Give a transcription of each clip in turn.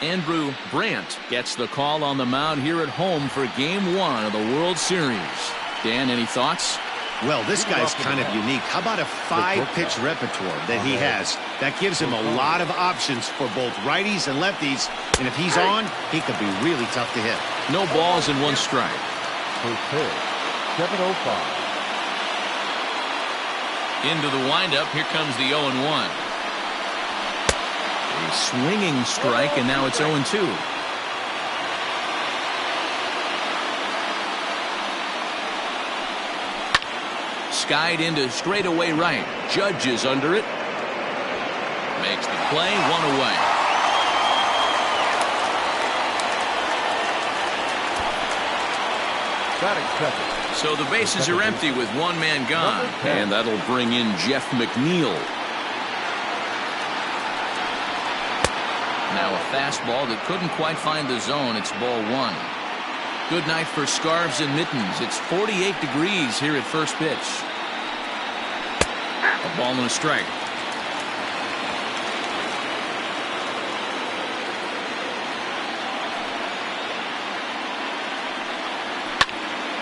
Andrew Brandt gets the call on the mound here at home for Game 1 of the World Series. Dan, any thoughts? Well, this guy's kind of unique. How about a 5-pitch repertoire that he has? That gives him a lot of options for both righties and lefties. And if he's on, he could be really tough to hit. No balls and 1 strike. First pitch, 7:05. Into the windup. Here comes the 0-1. A swinging strike, and now it's 0-2. Skied into straightaway right. Judge is under it. Makes the play, 1 away. Batting second. So the bases are empty with 1 man gone. And that'll bring in Jeff McNeil. Now a fastball that couldn't quite find the zone. It's ball 1. Good night for scarves and mittens. It's 48 degrees here at first pitch. A ball and a strike.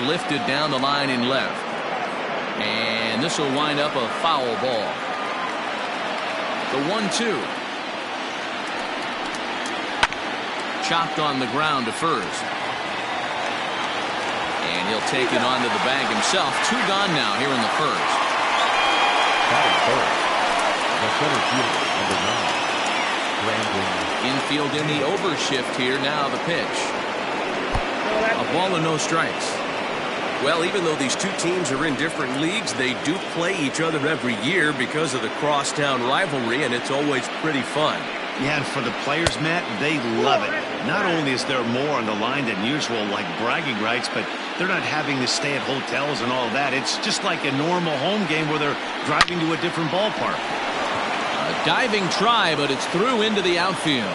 Lifted down the line in left. And this will wind up a foul ball. The 1-2. Chopped on the ground to first. And he'll take it onto the bag himself. 2 gone now here in the first. Batting first, the center fielder, number 9, Brandon. Infield in the overshift here. Now the pitch. A ball and no strikes. Well, even though these 2 teams are in different leagues, they do play each other every year because of the crosstown rivalry, and it's always pretty fun. Yeah, and for the players, Matt, they love it. Not only is there more on the line than usual, like bragging rights, but they're not having to stay at hotels and all that. It's just like a normal home game where they're driving to a different ballpark. A diving try, but it's through into the outfield.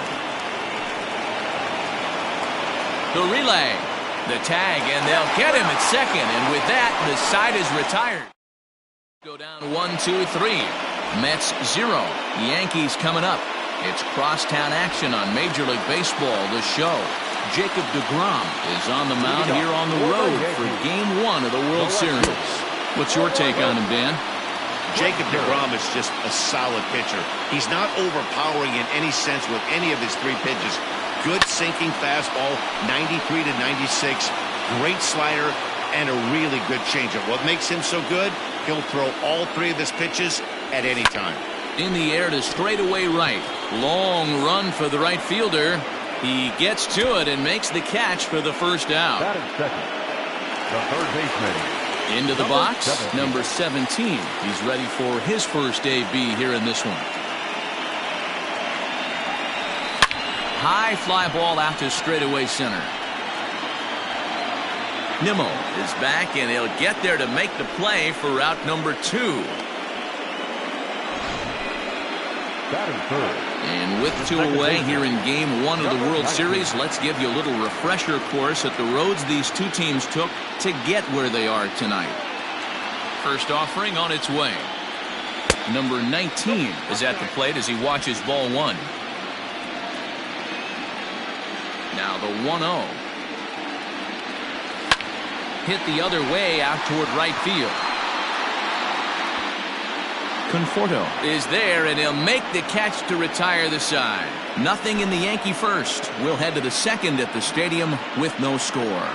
The relay. The tag, and they'll get him at second. And with that, the side is retired. Go down 1, 2, 3. Mets 0. Yankees coming up. It's crosstown action on Major League Baseball, the show. Jacob deGrom is on the mound here on the road for Game 1 of the World Series. What's your take on him, Dan? Jacob deGrom is just a solid pitcher. He's not overpowering in any sense with any of his 3 pitches. Good sinking fastball, 93 to 96. Great slider, and a really good changeup. What makes him so good? He'll throw all 3 of his pitches at any time. In the air to straightaway right. Long run for the right fielder. He gets to it and makes the catch for the first out. Batting second, the third baseman. Into the box, number 17. He's ready for his first AB here in this one. High fly ball out to straightaway center. Nimmo is back, and he'll get there to make the play for route number 2. Batting third. And with 2 away here in Game 1 of the World Series, let's give you a little refresher course at the roads these 2 teams took to get where they are tonight. First offering on its way. Number 19 is at the plate as he watches ball 1. Now the 1-0. Hit the other way out toward right field. Conforto is there, and he'll make the catch to retire the side. Nothing in the Yankee first. We'll head to the second at the stadium with no score.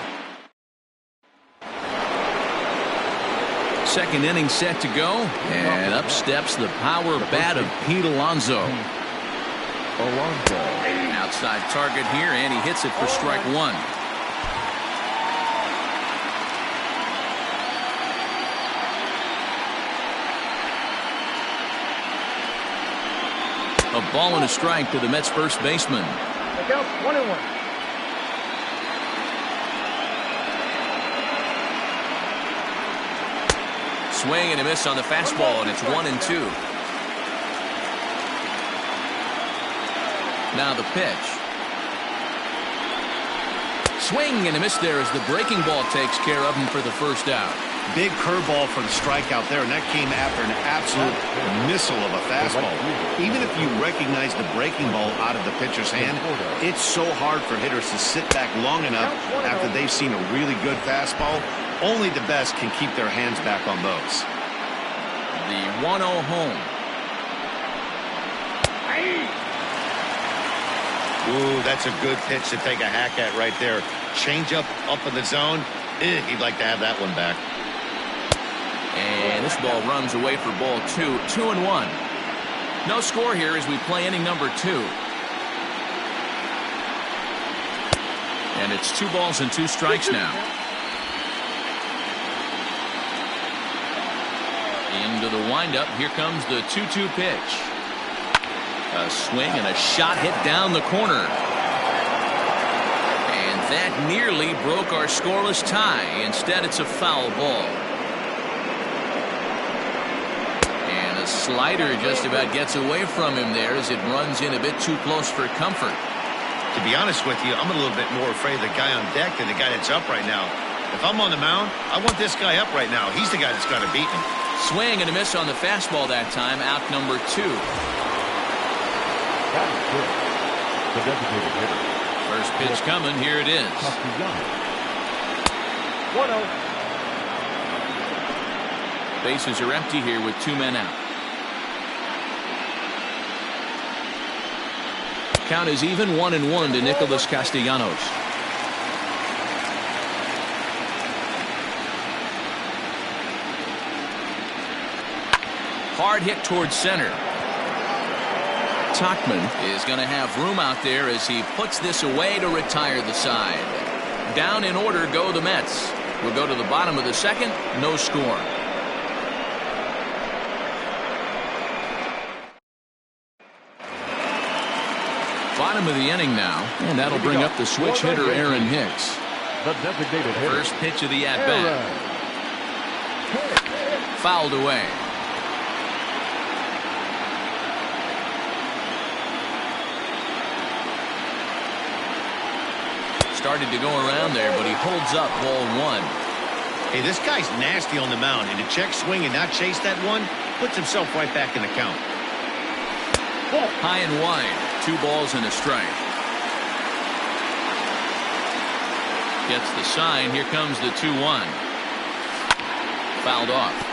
Second inning set to go, and up steps the power bat of Pete Alonso. Outside target here, and he hits it for strike 1. A ball and a strike to the Mets first baseman. Look out, 1-1. Swing and a miss on the fastball, and it's 1-2. Now the pitch. Swing and a miss there as the breaking ball takes care of him for the first out. Big curveball for the strikeout there, and that came after an absolute missile of a fastball. Even if you recognize the breaking ball out of the pitcher's hand, it's so hard for hitters to sit back long enough after they've seen a really good fastball. Only the best can keep their hands back on those. The 1-0 home. Ooh, that's a good pitch to take a hack at right there. Change up in the zone. He'd like to have that one back. And this ball runs away for ball 2. 2-1. No score here as we play inning number 2. And it's 2 balls and 2 strikes now. Into the windup. Here comes the 2-2 pitch. A swing and a shot hit down the corner. And that nearly broke our scoreless tie. Instead, it's a foul ball. And a slider just about gets away from him there as it runs in a bit too close for comfort. To be honest with you, I'm a little bit more afraid of the guy on deck than the guy that's up right now. If I'm on the mound, I want this guy up right now. He's the guy that's got to beat him. Swing and a miss on the fastball that time. Out number 2. That is good. The designated hitter. First pitch coming. Here it is. 1-0. Bases are empty here with 2 men out. Count is even 1-1 to Nicholas Castellanos. Hard hit towards center. Tachman is going to have room out there as he puts this away to retire the side. Down in order go the Mets. We'll go to the bottom of the second. No score. Bottom of the inning now, and that'll bring up the switch hitter Aaron Hicks. The designated hitter. First pitch of the at-bat. Fouled away. Started to go around there, but he holds up ball 1. Hey, this guy's nasty on the mound, and to check swing and not chase that one puts himself right back in the count. High and wide. 2 balls and a strike. Gets the sign. Here comes the 2-1. Fouled off.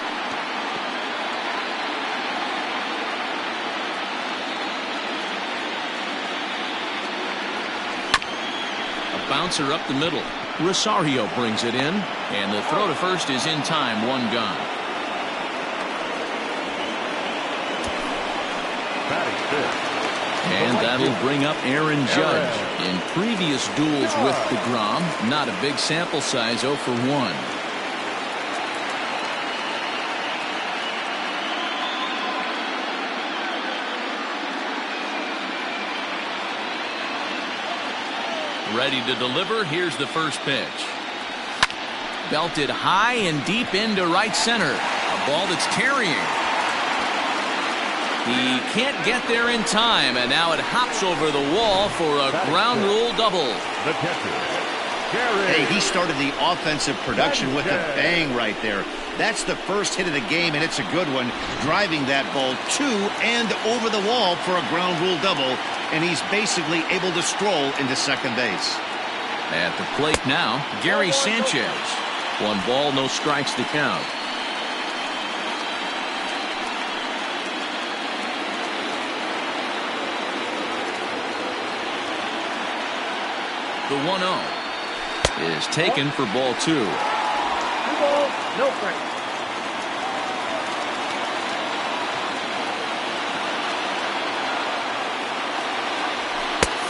Bouncer up the middle. Rosario brings it in, and the throw to first is in time. 1 gone. And that'll bring up Aaron Judge. In previous duels with DeGrom, not a big sample size, 0 for 1. Ready to deliver. Here's the first pitch. Belted high and deep into right center. A ball that's tarrying. He can't get there in time, and now it hops over the wall for a ground rule double. The catcher, Hey, he started the offensive production with a bang right there. That's the first hit of the game, and it's a good one, driving that ball to and over the wall for a ground rule double, and he's basically able to stroll into second base. At the plate now, Gary Sanchez. 1 ball, no strikes to count. The 1-0 is taken for ball 2. 2 balls, no strikes.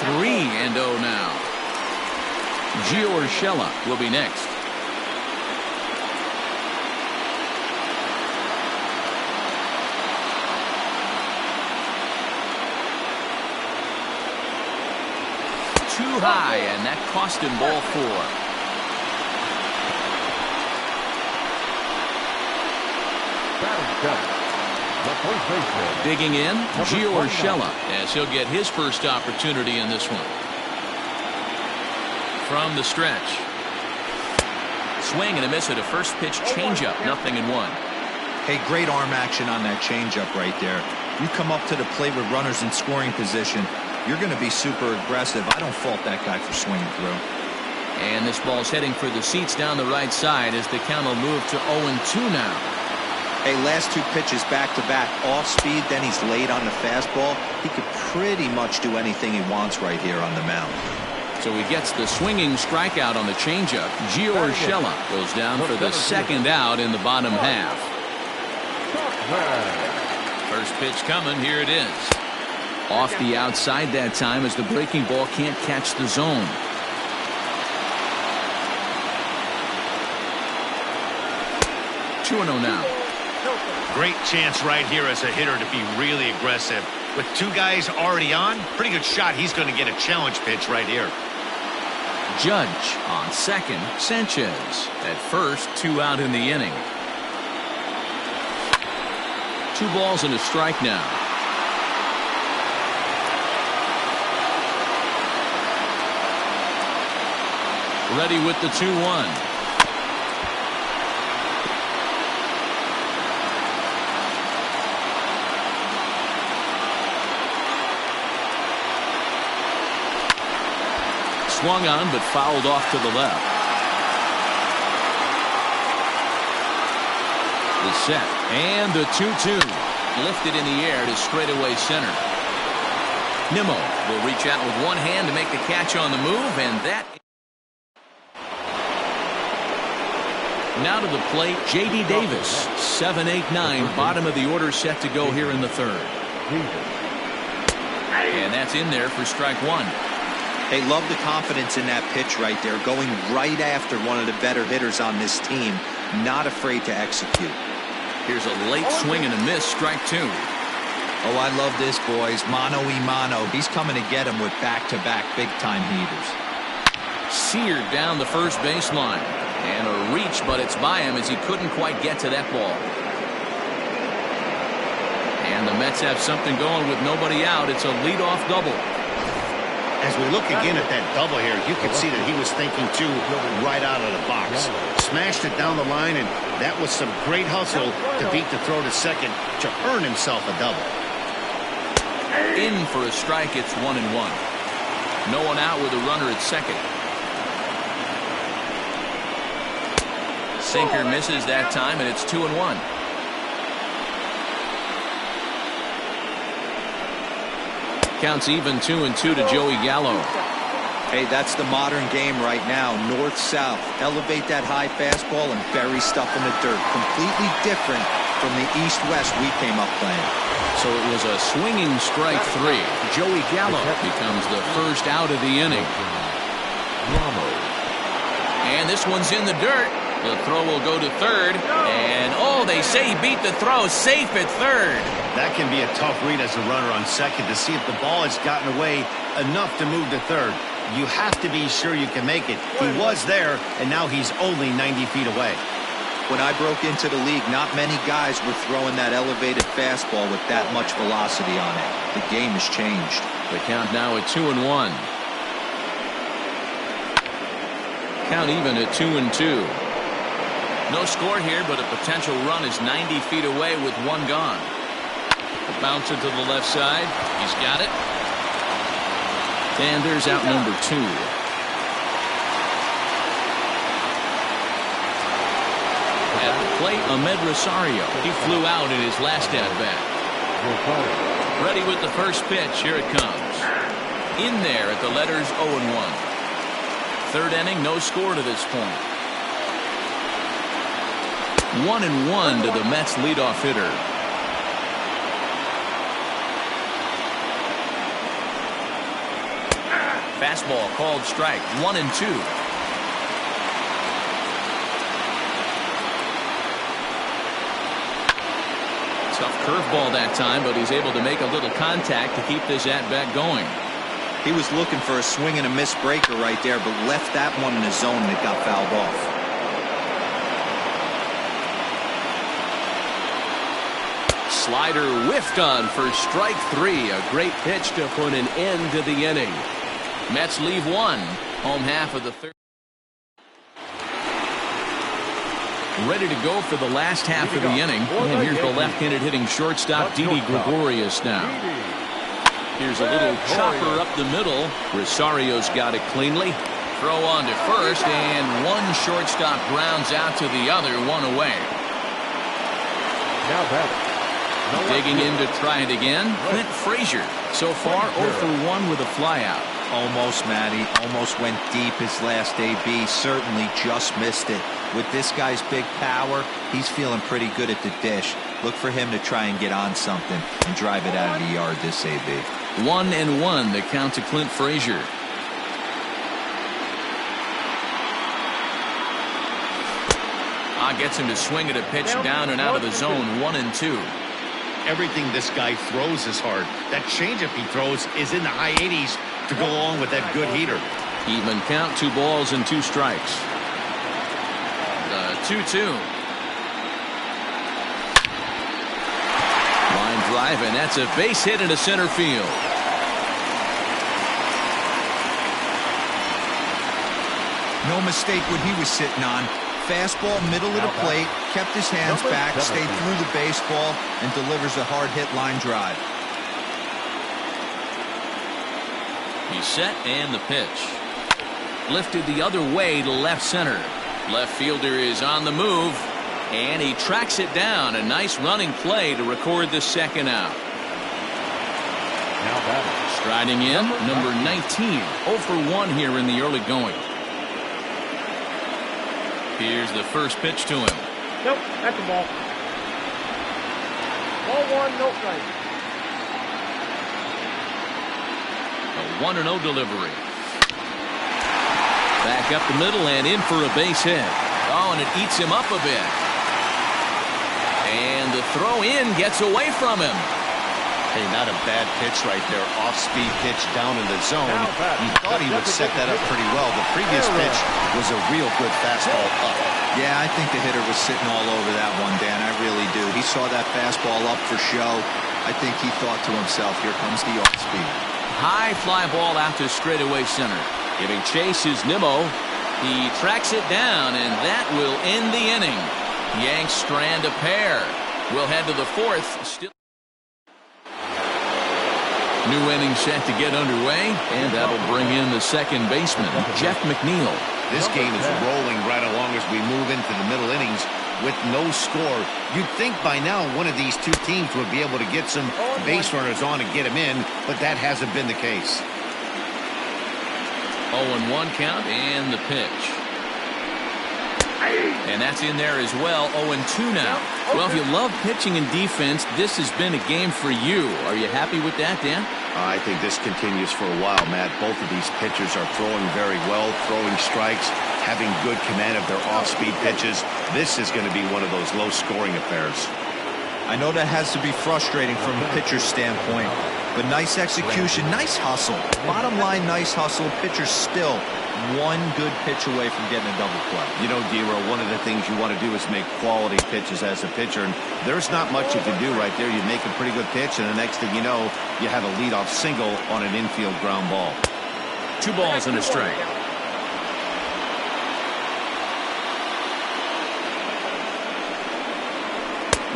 Three and 0 now. Gio Urshela will be next. Too high, and that cost him ball 4. Digging in, Gio Urshela, as he'll get his first opportunity in this one. From the stretch. Swing and a miss at a first pitch changeup. 0-1. Hey, great arm action on that changeup right there. You come up to the plate with runners in scoring position, you're going to be super aggressive. I don't fault that guy for swinging through. And this ball's heading for the seats down the right side as the count will move to 0-2 now. Hey, last two pitches back-to-back, off speed, then he's late on the fastball. He could pretty much do anything he wants right here on the mound. So he gets the swinging strikeout on the changeup. Gio Urshela goes down for the second out in the bottom half. First pitch coming. Here it is. Off the outside that time as the breaking ball can't catch the zone. Two-0 now. Great chance right here as a hitter to be really aggressive. With two guys already on, pretty good shot. He's going to get a challenge pitch right here. Judge on second. Sanchez at first. 2 out in the inning. 2 balls and a strike now. Ready with the 2-1. Swung on but fouled off to the left. The set and the 2-2 lifted in the air to straightaway center. Nimmo will reach out with one hand to make the catch on the move, and that. Now to the plate, J.D. Davis. 7-8-9, bottom of the order set to go here in the third. And that's in there for strike one. They love the confidence in that pitch right there, going right after one of the better hitters on this team, not afraid to execute. Here's a late swing and a miss, strike 2. Oh, I love this, boys. Mano-y-mano. He's coming to get him with back-to-back big-time heaters. Seared down the first baseline. And a reach, but it's by him as he couldn't quite get to that ball. And the Mets have something going with nobody out. It's a leadoff double. As we look again at that double here, you can see that he was thinking, too, right out of the box. Smashed it down the line, and that was some great hustle to beat the throw to second to earn himself a double. In for a strike, it's 1-1. No one out with a runner at second. Sinker misses that time, and it's 2-1. Counts even 2-2 to Joey Gallo. Hey, that's the modern game right now. North-south. Elevate that high fastball and bury stuff in the dirt. Completely different from the east-west we came up playing. So it was a swinging strike 3. Joey Gallo becomes the first out of the inning. And this one's in the dirt. The throw will go to third. And, oh, they say he beat the throw. Safe at third. That can be a tough read as a runner on second to see if the ball has gotten away enough to move to third. You have to be sure you can make it. He was there, and now he's only 90 feet away. When I broke into the league, not many guys were throwing that elevated fastball with that much velocity on it. The game has changed. The count now at 2-1. Count even at 2-2. No score here, but a potential run is 90 feet away with one gone. A bouncer to the left side. He's got it. And there's out number 2. At the plate, Ahmed Rosario. He flew out in his last at-bat. Ready with the first pitch. Here it comes. In there at the letters 0-1. Third inning, no score to this point. 1-1 to the Mets leadoff hitter. Fastball called strike. 1-2. Tough curveball that time, but he's able to make a little contact to keep this at-bat going. He was looking for a swing and a miss breaker right there, but left that one in the zone and it got fouled off. Slider whiffed on for strike 3. A great pitch to put an end to the inning. Mets leave one. Home half of the third. ready to go for the last half of the inning. And here's the left-handed hitting shortstop, Didi Gregorius now. Here's a little chopper up the middle. Rosario's got it cleanly. Throw on to first, and one shortstop grounds out to the other, one away. Now batting. Digging in to try it again, Clint Frazier. So far, 0 for 1 with a flyout. Almost, Matty. Almost went deep his last AB. Certainly just missed it. With this guy's big power, he's feeling pretty good at the dish. Look for him to try and get on something and drive it out of the yard this AB. 1-1, the count to Clint Frazier. Gets him to swing at a pitch down and out of the zone. 1-2. Everything this guy throws is hard. That changeup he throws is in the high 80s to go along with that good heater. Even count, 2 balls and 2 strikes. The 2-2. Line drive, and that's a base hit into center field. No mistake what he was sitting on. Fastball, middle of the plate, kept his hands back, stayed through the baseball, and delivers a hard-hit line drive. He's set, and the pitch. Lifted the other way to left center. Left fielder is on the move, and he tracks it down. A nice running play to record the second out. Now batting. Striding in, number 19. 0 for 1 here in the early going. Here's the first pitch to him. Nope, that's a ball. Ball 1, no strike. A 1-0 delivery. Back up the middle and in for a base hit. Oh, and it eats him up a bit. And the throw in gets away from him. Hey, not a bad pitch right there. Off-speed pitch down in the zone. You thought he would set that up pretty well. The previous pitch was a real good fastball up. Yeah, I think the hitter was sitting all over that one, Dan. I really do. He saw that fastball up for show. I think he thought to himself, here comes the off-speed. High fly ball out to straightaway center. Giving chase is Nimmo. He tracks it down, and that will end the inning. Yanks strand a pair. We'll head to the 4th. Still. New inning set to get underway, and that'll bring in the second baseman, Jeff McNeil. This game is rolling right along as we move into the middle innings with no score. You'd think by now one of these two teams would be able to get some base runners on and get them in, but that hasn't been the case. 0-1 count and the pitch. And that's in there as well. 0-2 now. Well, if you love pitching and defense, this has been a game for you. Are you happy with that, Dan? I think this continues for a while, Matt. Both of these pitchers are throwing very well, throwing strikes, having good command of their off-speed pitches. This is going to be one of those low-scoring affairs. I know that has to be frustrating from a pitcher's standpoint, but nice execution, nice hustle. Bottom line, nice hustle. Pitcher's still one good pitch away from getting a double play. You know, D-Row, one of the things you want to do is make quality pitches as a pitcher, and there's not much you can do right there. You make a pretty good pitch, and the next thing you know, you have a leadoff single on an infield ground ball. 2 balls and a strike.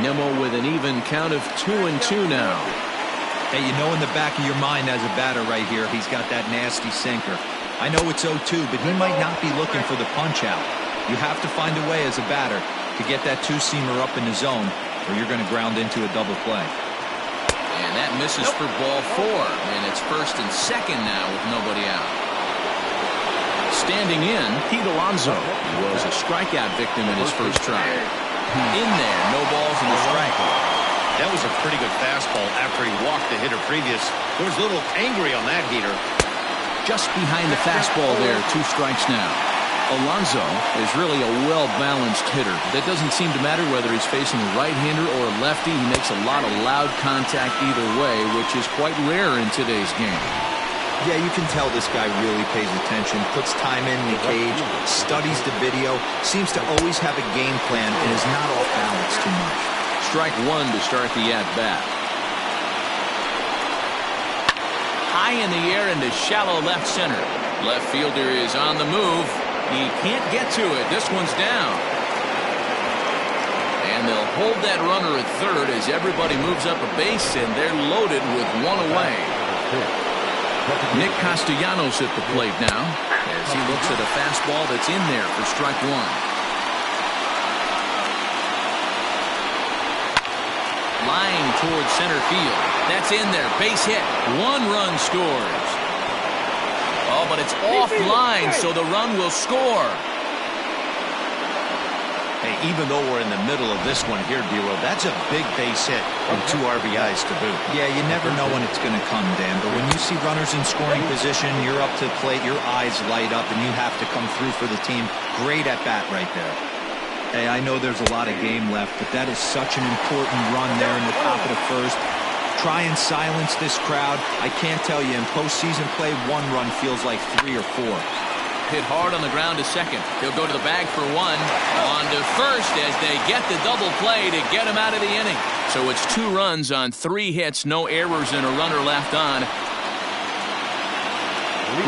Nimmo with an even count of 2-2 now. Hey, you know in the back of your mind as a batter right here, he's got that nasty sinker. I know it's 0-2, but he might not be looking for the punch out. You have to find a way as a batter to get that two-seamer up in the zone, or you're going to ground into a double play. And that misses for ball 4, and it's first and second now with nobody out. Standing in, Pete Alonso was a strikeout victim in his first try. In there, no balls and a strike. That was a pretty good fastball after he walked the hitter previous. He was a little angry on that heater. Just behind the fastball there, 2 strikes now. Alonso is really a well-balanced hitter. That doesn't seem to matter whether he's facing a right-hander or a lefty. He makes a lot of loud contact either way, which is quite rare in today's game. Yeah, you can tell this guy really pays attention, puts time in the cage, studies the video, seems to always have a game plan, and is not off balance too much. Strike 1 to start the at-bat. High in the air into shallow left center. Left fielder is on the move. He can't get to it. This one's down. And they'll hold that runner at third as everybody moves up a base, and they're loaded with one away. Nick Castellanos at the plate now as he looks at a fastball that's in there for strike one. Line towards center field. That's in there. Base hit. One run scores. Oh, but it's offline, so the run will score. Hey, even though we're in the middle of this one here, D-Roll, that's a big base hit and 2 RBIs to boot. Yeah, you never know when it's going to come, Dan, but when you see runners in scoring position, you're up to the plate, your eyes light up, and you have to come through for the team. Great at bat right there. Hey, I know there's a lot of game left, but that is such an important run there in the top of the first. Try and silence this crowd. I can't tell you, in postseason play, 1 run feels like 3 or 4. Hit hard on the ground to second. He'll go to the bag for 1. On to first as they get the double play to get him out of the inning. So it's 2 runs on 3 hits, no errors, and a runner left on.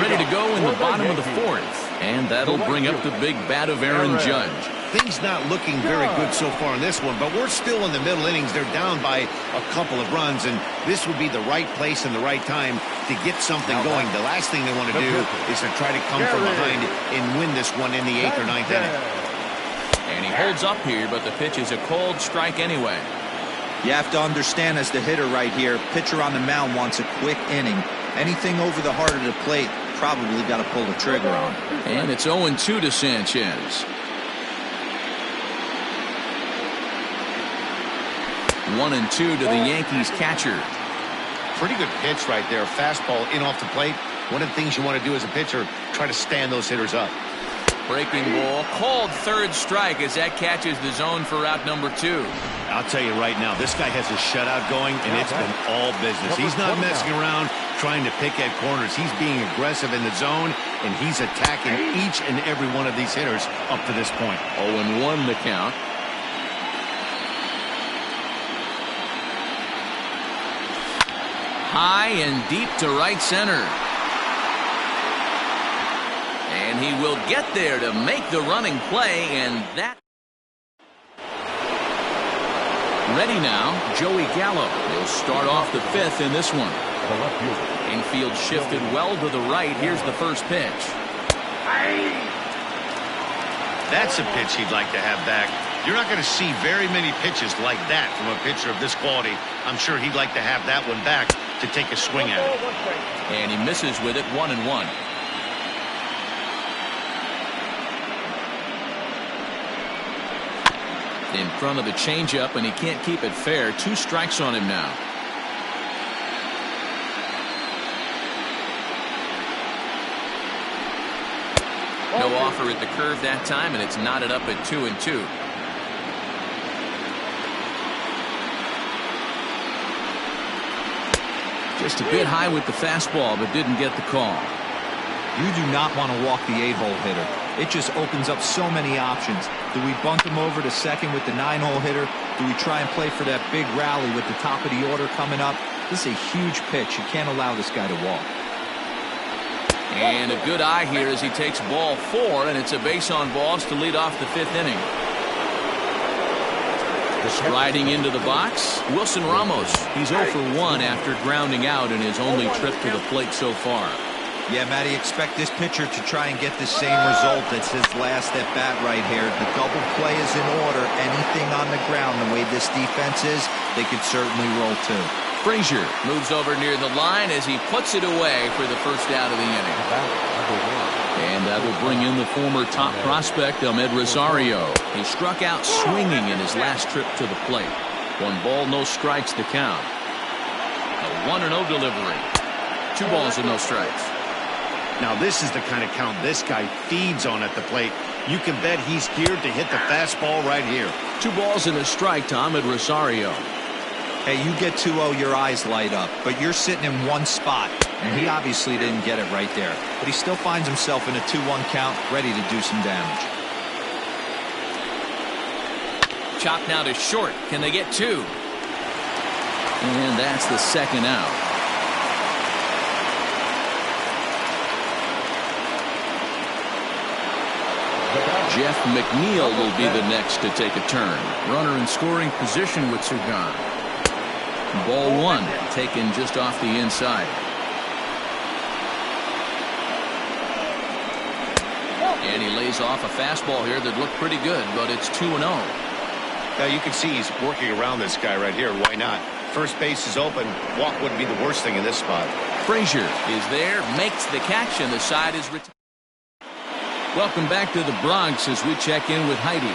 Ready to go in the bottom of the 4th. And that'll bring up the big bat of Aaron Judge. Things not looking very good so far in this one, but we're still in the middle innings. They're down by a couple of runs, and this would be the right place and the right time to get something going. The last thing they want to do is to try to come from behind and win this one in the 8th or 9th inning. And he holds up here, but the pitch is a cold strike anyway. You have to understand, as the hitter right here, pitcher on the mound wants a quick inning. Anything over the heart of the plate, probably got to pull the trigger on. And it's 0-2 to Sanchez. 1-2 to the Yankees catcher. Pretty good pitch right there. Fastball in off the plate. One of the things you want to do as a pitcher, try to stand those hitters up. Breaking ball, called third strike as that catches the zone for route number 2. I'll tell you right now, this guy has a shutout going, and it's been all business. He's not messing around trying to pick at corners. He's being aggressive in the zone, and he's attacking each and every one of these hitters up to this point. 0-1 the count. High and deep to right center. And he will get there to make the running play, and that. Ready now, Joey Gallo. He'll start off the 5th in this one. Infield shifted well to the right. Here's the first pitch. That's a pitch he'd like to have back. You're not going to see very many pitches like that from a pitcher of this quality. I'm sure he'd like to have that one back to take a swing at it. And he misses with it, 1-1. In front of the changeup, and he can't keep it fair. 2 strikes on him now. No offer at the curve that time, and it's knotted up at 2-2. Just a bit high with the fastball, but didn't get the call. You do not want to walk the 8-hole hitter. It just opens up so many options. Do we bunt him over to second with the 9-hole hitter? Do we try and play for that big rally with the top of the order coming up? This is a huge pitch. You can't allow this guy to walk. And a good eye here as he takes ball 4, and it's a base on balls to lead off the 5th inning. Striding into the box, Wilson Ramos. He's 0 for 1 after grounding out in his only trip to the plate so far. Yeah, Matty, expect this pitcher to try and get the same result as his last at bat right here. The double play is in order. Anything on the ground, the way this defense is, they could certainly roll too. Frazier moves over near the line as he puts it away for the first out of the inning. And that will bring in the former top prospect, Ahmed Rosario. He struck out swinging in his last trip to the plate. 1 ball, no strikes to count. A 1-0 delivery. 2 balls and no strikes. Now this is the kind of count this guy feeds on at the plate. You can bet he's geared to hit the fastball right here. 2 balls and a strike to Ahmed Rosario. Hey, you get 2-0, your eyes light up, but you're sitting in one spot, and he obviously didn't get it right there. But he still finds himself in a 2-1 count, ready to do some damage. Chop now to short. Can they get 2? And that's the second out. Jeff McNeil will be the next to take a turn. Runner in scoring position with Sugan. Ball one, taken just off the inside. And he lays off a fastball here that looked pretty good, but it's 2-0. Now you can see he's working around this guy right here. Why not? First base is open. Walk wouldn't be the worst thing in this spot. Frazier is there, makes the catch, and the side is retired. Welcome back to the Bronx as we check in with Heidi.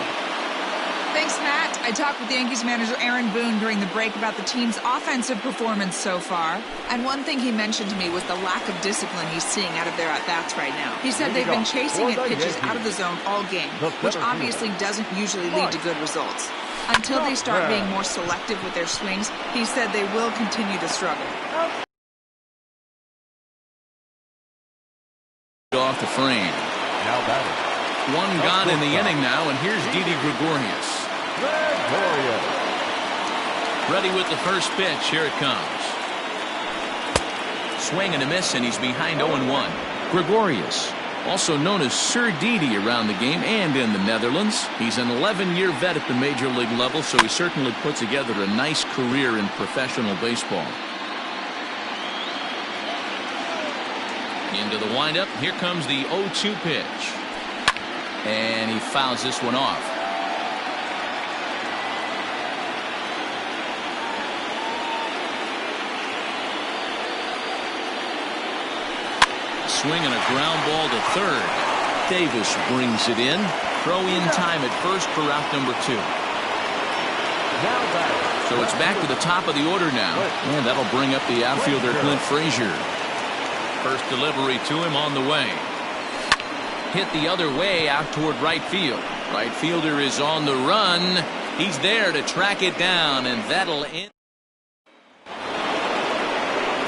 Thanks, Matt. I talked with Yankees manager Aaron Boone during the break about the team's offensive performance so far. And one thing he mentioned to me was the lack of discipline he's seeing out of their at-bats right now. He said they've been chasing at pitches out of the zone all game, which obviously doesn't usually lead to good results. Until they start being more selective with their swings, he said they will continue to struggle. Off the frame. Now batting. One gone in the inning now, and here's Didi Gregorius. Ready with the first pitch. Here it comes. Swing and a miss, and he's behind 0-1. Gregorius, also known as Sir Didi around the game and in the Netherlands. He's an 11-year vet at the major league level, so he certainly put together a nice career in professional baseball. Into the windup. Here comes the 0-2 pitch. And he fouls this one off. Swing and a ground ball to third. Davis brings it in. Throw in time at first for out number 2. So it's back to the top of the order now. And that'll bring up the outfielder Clint Frazier. First delivery to him on the way. Hit the other way out toward right field. Right fielder is on the run. He's there to track it down, and that'll end.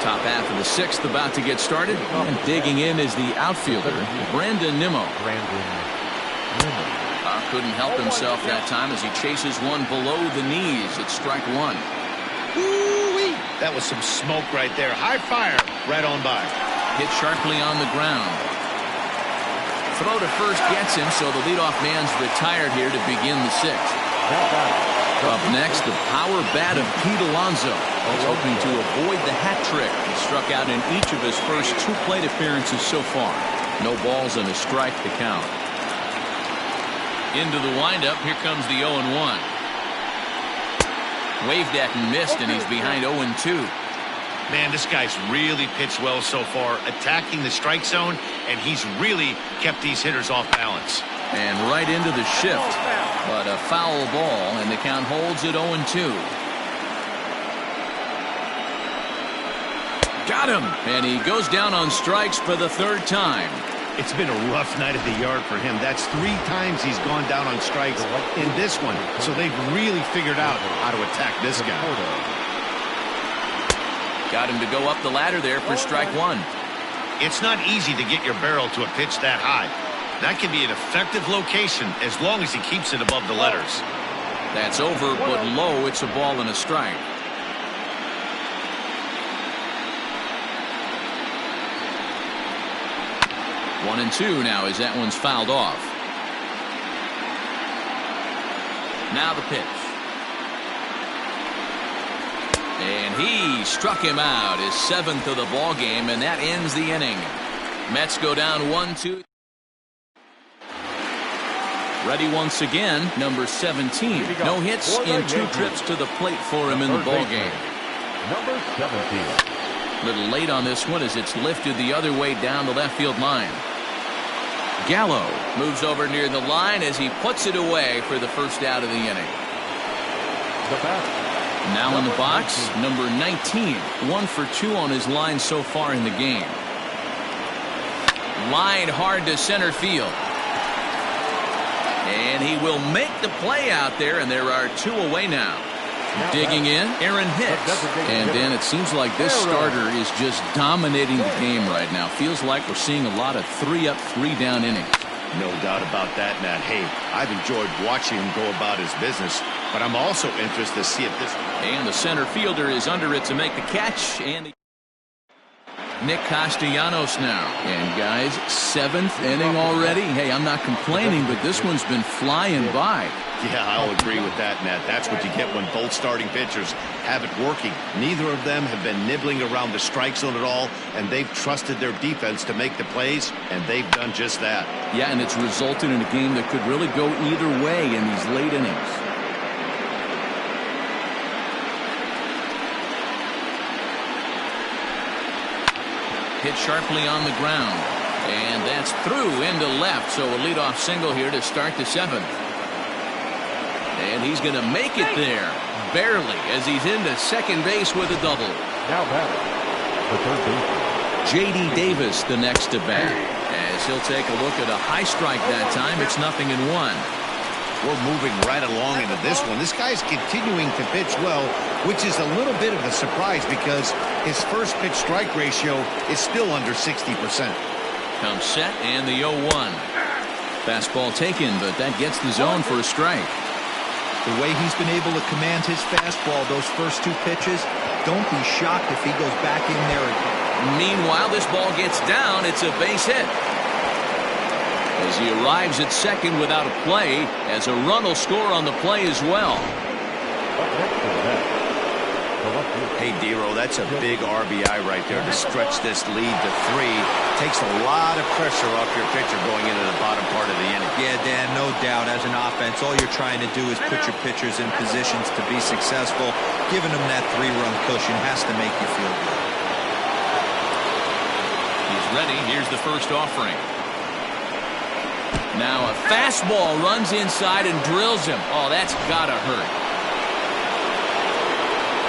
Top half of the 6th about to get started. And digging in is the outfielder, Brandon Nimmo. Couldn't help himself that time as he chases one below the knees. It's strike 1. Woo-wee. That was some smoke right there. High fire. Right on by. Hit sharply on the ground. Throw to first gets him, so the leadoff man's retired here to begin the 6th. Up next, the power bat of Pete Alonso. He's hoping to avoid the hat trick. He struck out in each of his first 2 plate appearances so far. No balls and a strike to count. Into the windup. Here comes the 0-1. Waved at and missed, and he's behind 0-2. Man, this guy's really pitched well so far, attacking the strike zone, and he's really kept these hitters off balance. And right into the shift, but a foul ball, and the count holds at 0-2. Got him, and he goes down on strikes for the 3rd time. It's been a rough night at the yard for him. That's 3 times he's gone down on strikes in this one, so they've really figured out how to attack this guy. Got him to go up the ladder there for strike 1. It's not easy to get your barrel to a pitch that high. That can be an effective location as long as he keeps it above the letters. That's over, but low. It's a ball and a strike. One and 2 now as that one's fouled off. Now the pitch. And he struck him out, his 7th of the ball game, and that ends the inning. Mets go down 1-2. Ready once again, number 17. No hits in 2 trips to the plate for him in the ball game. Number 17. Little late on this one as it's lifted the other way down the left field line. Gallo moves over near the line as he puts it away for the first out of the inning. Now in the box, number 19. 1 for 2 on his line so far in the game. Line hard to center field. And he will make the play out there, and there are 2 away now. Digging in, Aaron Hicks. And then it seems like this starter is just dominating the game right now. Feels like we're seeing a lot of 3-up, 3-down innings. No doubt about that, Matt. Hey, I've enjoyed watching him go about his business, but I'm also interested to see if this... And the center fielder is under it to make the catch. And Nick Castellanos now. And guys, 7th inning already. Hey, I'm not complaining, but this one's been flying by. Yeah, I'll agree with that, Matt. That's what you get when both starting pitchers have it working. Neither of them have been nibbling around the strike zone at all, and they've trusted their defense to make the plays, and they've done just that. Yeah, and it's resulted in a game that could really go either way in these late innings. Hit sharply on the ground, and that's through into left, so a leadoff single here to start the 7th. And he's going to make it there, barely, as he's into second base with a double. Now batting, the third baseman. J.D. Davis the next to bat, as he'll take a look at a high strike that time. It's 0-1. We're moving right along into this one. This guy's continuing to pitch well, which is a little bit of a surprise because his first pitch strike ratio is still under 60%. Comes set and the 0-1. Fastball taken, but that gets the zone for a strike. The way he's been able to command his fastball those first 2 pitches, don't be shocked if he goes back in there again. Meanwhile, this ball gets down. It's a base hit. As he arrives at second without a play, as a run will score on the play as well. Hey, Dero, that's a big RBI right there to stretch this lead to 3. Takes a lot of pressure off your pitcher going into the bottom part of the inning. Yeah, Dan, no doubt. As an offense, all you're trying to do is put your pitchers in positions to be successful. Giving them that 3-run cushion has to make you feel good. He's ready. Here's the first offering. Now a fastball runs inside and drills him. Oh, that's gotta hurt.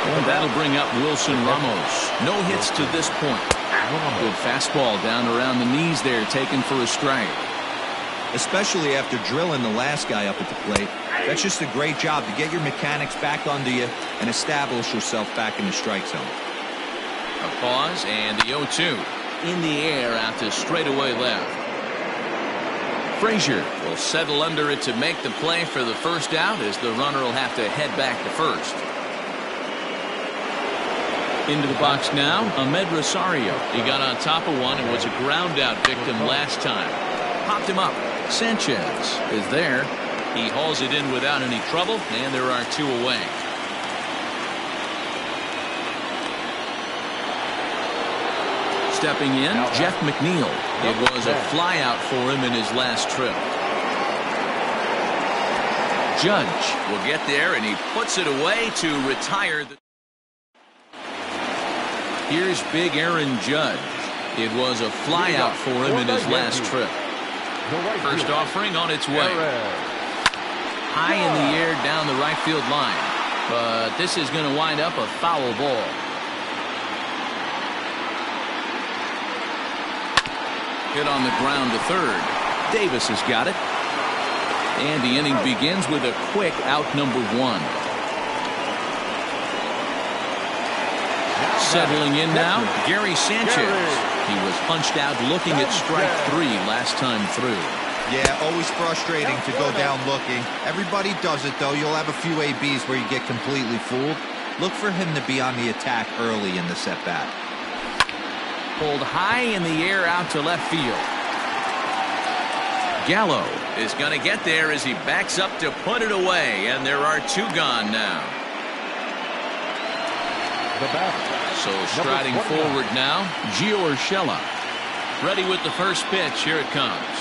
And that'll bring up Wilson Ramos. No hits to this point. Good fastball down around the knees there, taken for a strike. Especially after drilling the last guy up at the plate. That's just a great job to get your mechanics back under you and establish yourself back in the strike zone. A pause and the 0-2. In the air out to straightaway left. Frazier will settle under it to make the play for the first out, as the runner will have to head back to first. Into the box now, Ahmed Rosario. He got on top of one and was a ground out victim last time. Popped him up. Sanchez is there. He hauls it in without any trouble, and there are 2 away. Stepping in, Jeff McNeil. It was a flyout for him in his last trip. Judge will get there, and he puts it away to retire. Here's big Aaron Judge. It was a flyout for him in his last trip. First offering on its way. High in the air down the right field line. But this is going to wind up a foul ball. Hit on the ground to third. Davis has got it. And the inning begins with a quick out number 1. Settling in now, Gary Sanchez. He was punched out looking at strike 3 last time through. Yeah, always frustrating to go down looking. Everybody does it, though. You'll have a few ABs where you get completely fooled. Look for him to be on the attack early in the at-bat. Pulled high in the air out to left field. Gallo is going to get there as he backs up to put it away, and there are 2 gone now. So striding forward now, Gio Urshela. Ready with the first pitch. Here it comes.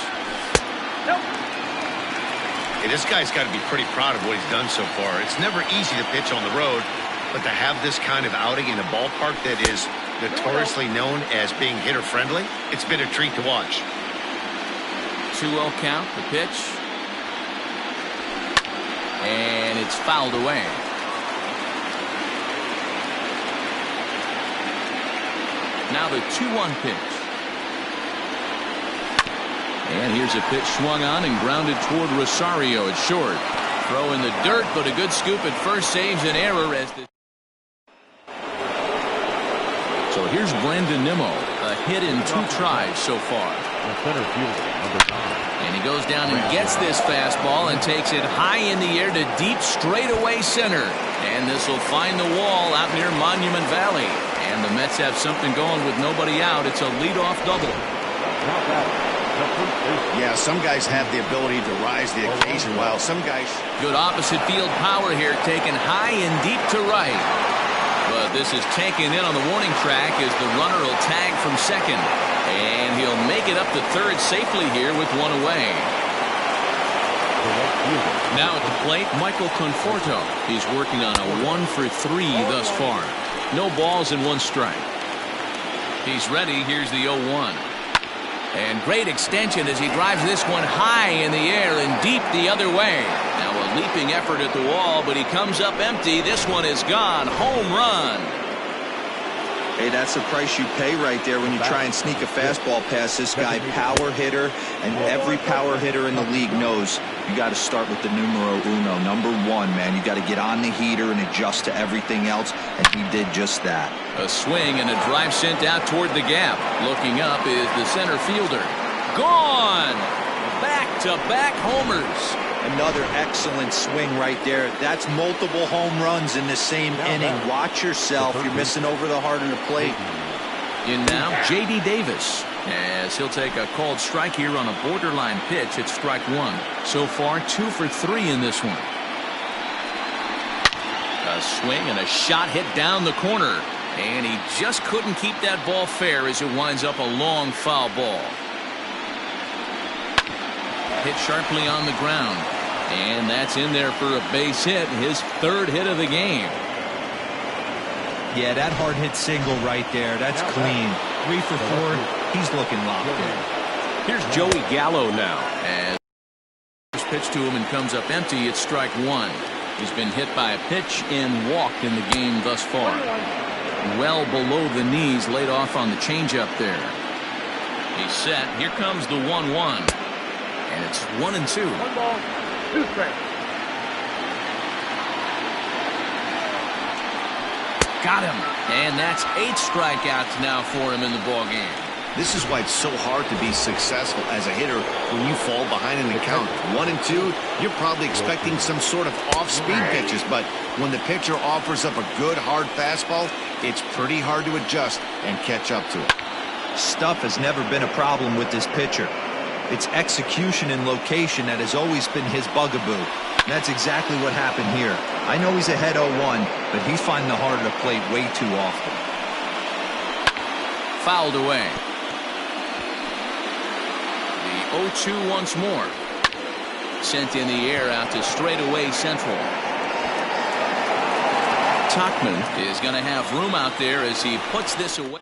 Hey, this guy's got to be pretty proud of what he's done so far. It's never easy to pitch on the road, but to have this kind of outing in a ballpark that is notoriously known as being hitter-friendly, it's been a treat to watch. 2-0 count, the pitch. And it's fouled away. Now the 2-1 pitch. And here's a pitch swung on and grounded toward Rosario at short. Throw in the dirt, but a good scoop at first saves an error as the... So here's Brandon Nimmo, a hit in 2 tries so far. And he goes down and gets this fastball and takes it high in the air to deep straightaway center. And this will find the wall out near Monument Valley. And the Mets have something going with nobody out. It's a leadoff double. Yeah, some guys have the ability to rise the occasion, while some guys... Good opposite field power here, taken high and deep to right. But this is taken in on the warning track as the runner will tag from second. And he'll make it up to third safely here with one away. Now at the plate, Michael Conforto. He's working on a 1-for-3 thus far. No balls and one strike. He's ready. Here's the 0-1. And great extension as he drives this one high in the air and deep the other way. Now a leaping effort at the wall, but he comes up empty. This one is gone. Home run. Hey, that's the price you pay right there when you try and sneak a fastball past this guy. Power hitter, and every power hitter in the league knows you got to start with the numero uno, number one, man. You got to get on the heater and adjust to everything else, and he did just that. A swing and a drive sent out toward the gap. Looking up is the center fielder. Gone! Back-to-back homers. Another excellent swing right there. That's multiple home runs in the same inning. Watch yourself. You're missing over the heart of the plate. In now, J.D. Davis, as he'll take a called strike here on a borderline pitch at strike one. So far, 2 for 3 in this one. A swing and a shot hit down the corner. And he just couldn't keep that ball fair as it winds up a long foul ball. Hit sharply on the ground. And that's in there for a base hit, his third hit of the game. Yeah, that hard hit single right there. That's clean. 3 for 4. He's looking locked in. Here's Joey Gallo now. As first pitch to him and comes up empty, it's strike one. He's been hit by a pitch and walked in the game thus far. Well below the knees, laid off on the changeup there. He's set. Here comes the 1-1. And it's 1-2. 1 ball, 2 strikes. Got him. And that's 8 strikeouts now for him in the ball game. This is why it's so hard to be successful as a hitter when you fall behind in the count. 1 and 2, you're probably expecting some sort of off-speed pitches, but when the pitcher offers up a good hard fastball, it's pretty hard to adjust and catch up to it. Stuff has never been a problem with this pitcher. It's execution and location that has always been his bugaboo. And that's exactly what happened here. I know he's ahead 0-1, but he's finding the heart of the plate way too often. Fouled away. The 0-2 once more. Sent in the air out to straightaway central. Tauchman is going to have room out there as he puts this away.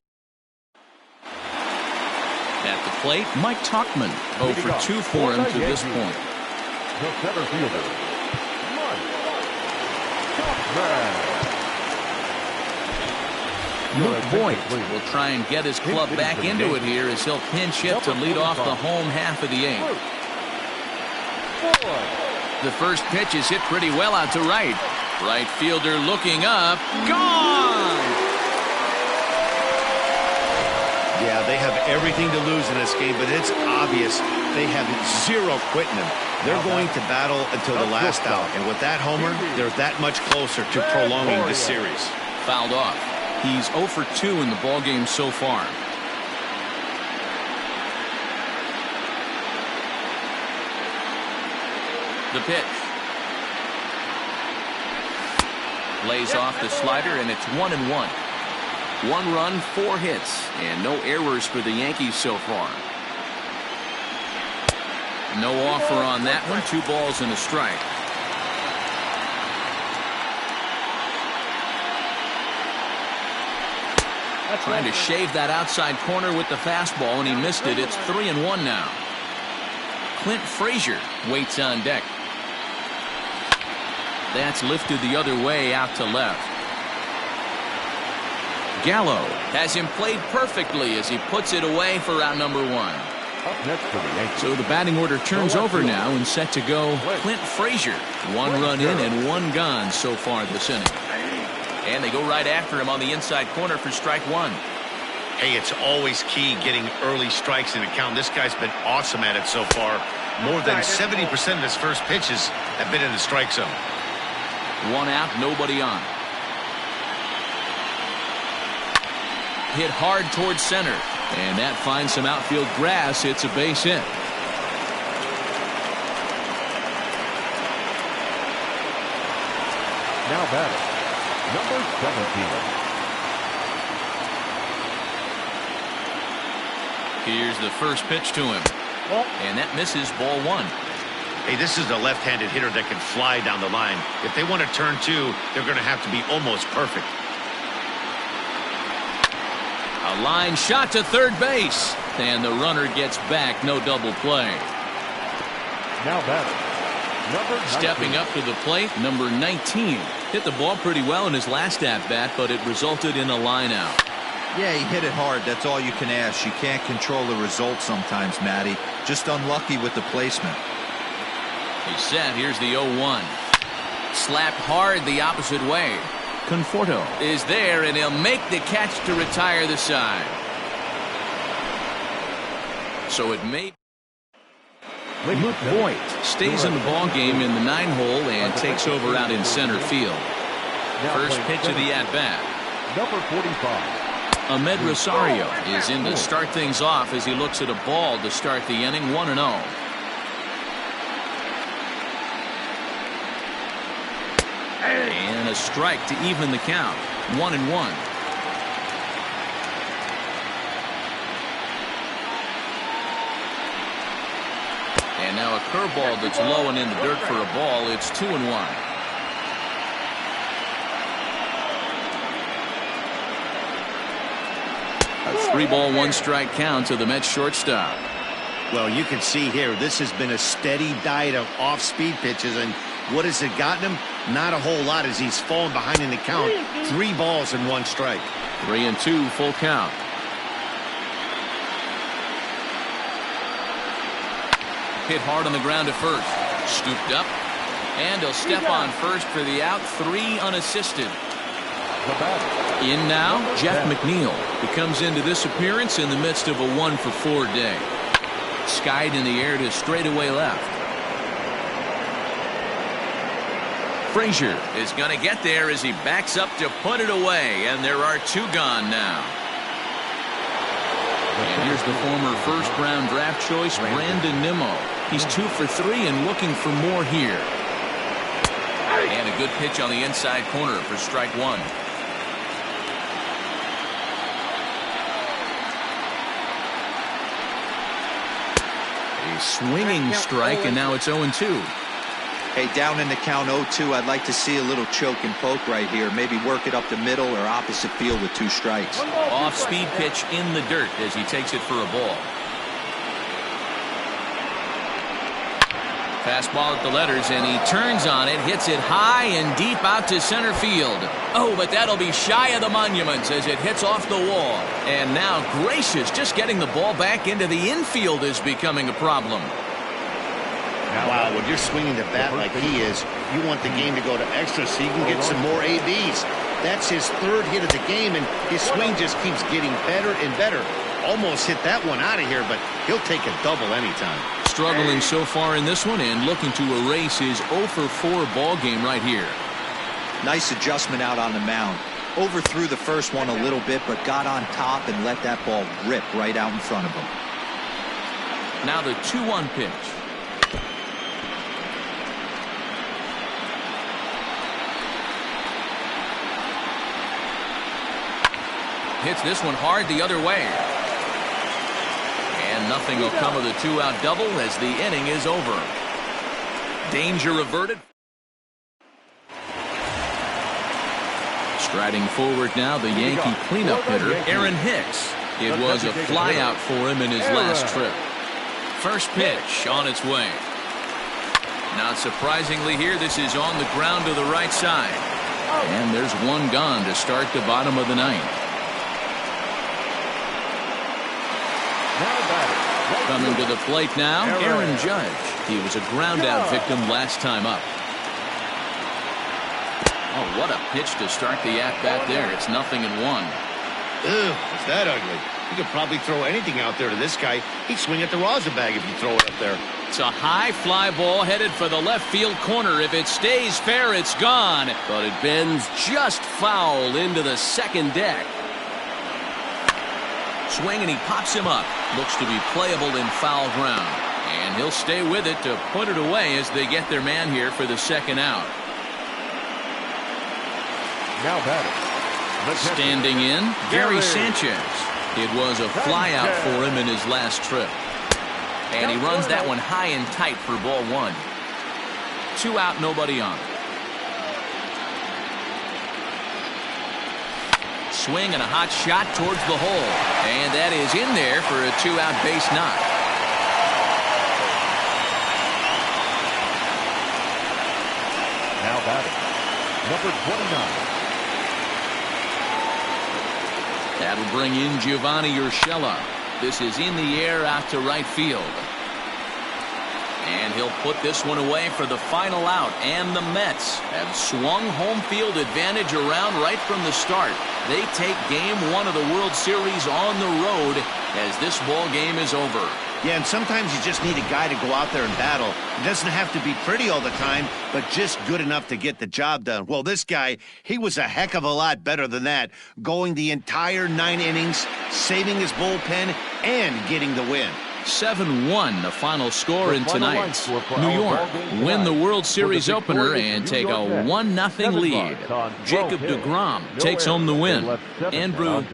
At the plate, Mike Tauchman. 0 for 2 for him to this point. The center fielder, Mike Tauchman. Luke Voigt will try and get his club back into it here as he'll pinch hit to lead off the home half of the 8th. The first pitch is hit pretty well out to right. Right fielder looking up. Gone! Yeah, they have everything to lose in this game, but it's obvious they have zero quitting them. They're going to battle until the last out, and with that homer, they're that much closer to prolonging this series. Fouled off. He's 0 for 2 in the ballgame so far. The pitch. Lays off the slider, and it's 1-1. 1 run, 4 hits, and no errors for the Yankees so far. No offer on that one. 2 balls and a strike. Trying to shave that outside corner with the fastball, and he missed it. It's 3-1 now. Clint Frazier waits on deck. That's lifted the other way out to left. Gallo has him played perfectly as he puts it away for out number 1. Up next for the Yankees. So the batting order turns over now and set to go Clint Frazier. 1 run in and 1 gone so far this inning. And they go right after him on the inside corner for strike 1. Hey, it's always key getting early strikes in the count. This guy's been awesome at it so far. More than 70% of his first pitches have been in the strike zone. 1 out, nobody on. hit hard towards center. And that finds some outfield grass. It's a base hit. Now batting, number 17. Here's the first pitch to him. And that misses, ball one. Hey, this is a left-handed hitter that can fly down the line. If they want to turn two, they're going to have to be almost perfect. A line shot to third base. And the runner gets back. No double play. Now batting, number 19. Stepping up to the plate, number 19. Hit the ball pretty well in his last at-bat, but it resulted in a line out. Yeah, he hit it hard. That's all you can ask. You can't control the result sometimes, Matty. Just unlucky with the placement. He's set. Here's the 0-1. Slapped hard the opposite way. Conforto is there, and he'll make the catch to retire the side. So it may. Luke Voigt stays in the ball game in the 9-hole and takes over out in center field. First pitch of the at-bat. Number 45. Ahmed Rosario is in to start things off as he looks at a ball to start the inning. 1-0. And a strike to even the count. 1-1. And now a curveball that's low and in the dirt for a ball. It's 2-1. A 3-ball, 1-strike count to the Mets shortstop. Well, you can see here, this has been a steady diet of off-speed pitches, and what has it gotten him? Not a whole lot as he's fallen behind in the count. 3 balls and 1 strike. 3-2, full count. Hit hard on the ground at first. Scooped up. And he'll step on first for the out. 3 unassisted. In now, Jeff McNeil, who comes into this appearance in the midst of a 1-for-4 day. Skied in the air to straightaway left. Frazier is going to get there as he backs up to put it away, and there are 2 gone now. And here's the former first-round draft choice, Brandon Nimmo. He's 2 for 3 and looking for more here. And a good pitch on the inside corner for strike 1. A swinging strike, and now it's 0-2. Hey, down in the count 0-2, I'd like to see a little choke and poke right here. Maybe work it up the middle or opposite field with 2 strikes. Off-speed pitch in the dirt as he takes it for a ball. Fastball at the letters, and he turns on it, hits it high and deep out to center field. Oh, but that'll be shy of the monuments as it hits off the wall. And now Gracious, just getting the ball back into the infield is becoming a problem. Wow, when you're swinging the bat like he is, you want the game to go to extra so you can get some more ABs. That's his 3rd hit of the game, and his swing just keeps getting better and better. Almost hit that one out of here, but he'll take a double anytime. Struggling so far in this one and looking to erase his 0-for-4 ball game right here. Nice adjustment out on the mound. Overthrew the first one a little bit, but got on top and let that ball rip right out in front of him. Now the 2-1 pitch. Hits this one hard the other way. And nothing will come of the 2-out double as the inning is over. Danger averted. Striding forward now, the Yankee cleanup hitter, Aaron Hicks. It was a flyout for him in his last trip. First pitch on its way. Not surprisingly here, this is on the ground to the right side. And there's 1 gone to start the bottom of the 9th. Coming to the plate now, Aaron Judge. He was a ground-out victim last time up. Oh, what a pitch to start the at-bat there. It's 0-1. Ugh, is that ugly? You could probably throw anything out there to this guy. He'd swing at the rosin bag if you throw it up there. It's a high fly ball headed for the left field corner. If it stays fair, it's gone. But it bends just foul into the second deck. Swing, and he pops him up. Looks to be playable in foul ground. And he'll stay with it to put it away as they get their man here for the second out. Now batting. Standing in, Gary Sanchez. It was a fly out for him in his last trip. And he runs that one high and tight for ball one. 2 out, nobody on. Swing and a hot shot towards the hole. And that is in there for a 2-out base knock. Now batting. Number 29. That'll bring in Giovanni Urshela. This is in the air out to right field. And he'll put this one away for the final out. And the Mets have swung home field advantage around right from the start. They take game 1 of the World Series on the road as this ball game is over. Yeah, and sometimes you just need a guy to go out there and battle. It doesn't have to be pretty all the time, but just good enough to get the job done. Well, this guy, he was a heck of a lot better than that, going the entire 9 innings, saving his bullpen, and getting the win. 7-1 the final score in tonight's. New York win the World Series opener and take a 1-0 lead. Jacob deGrom takes home the win. Andrew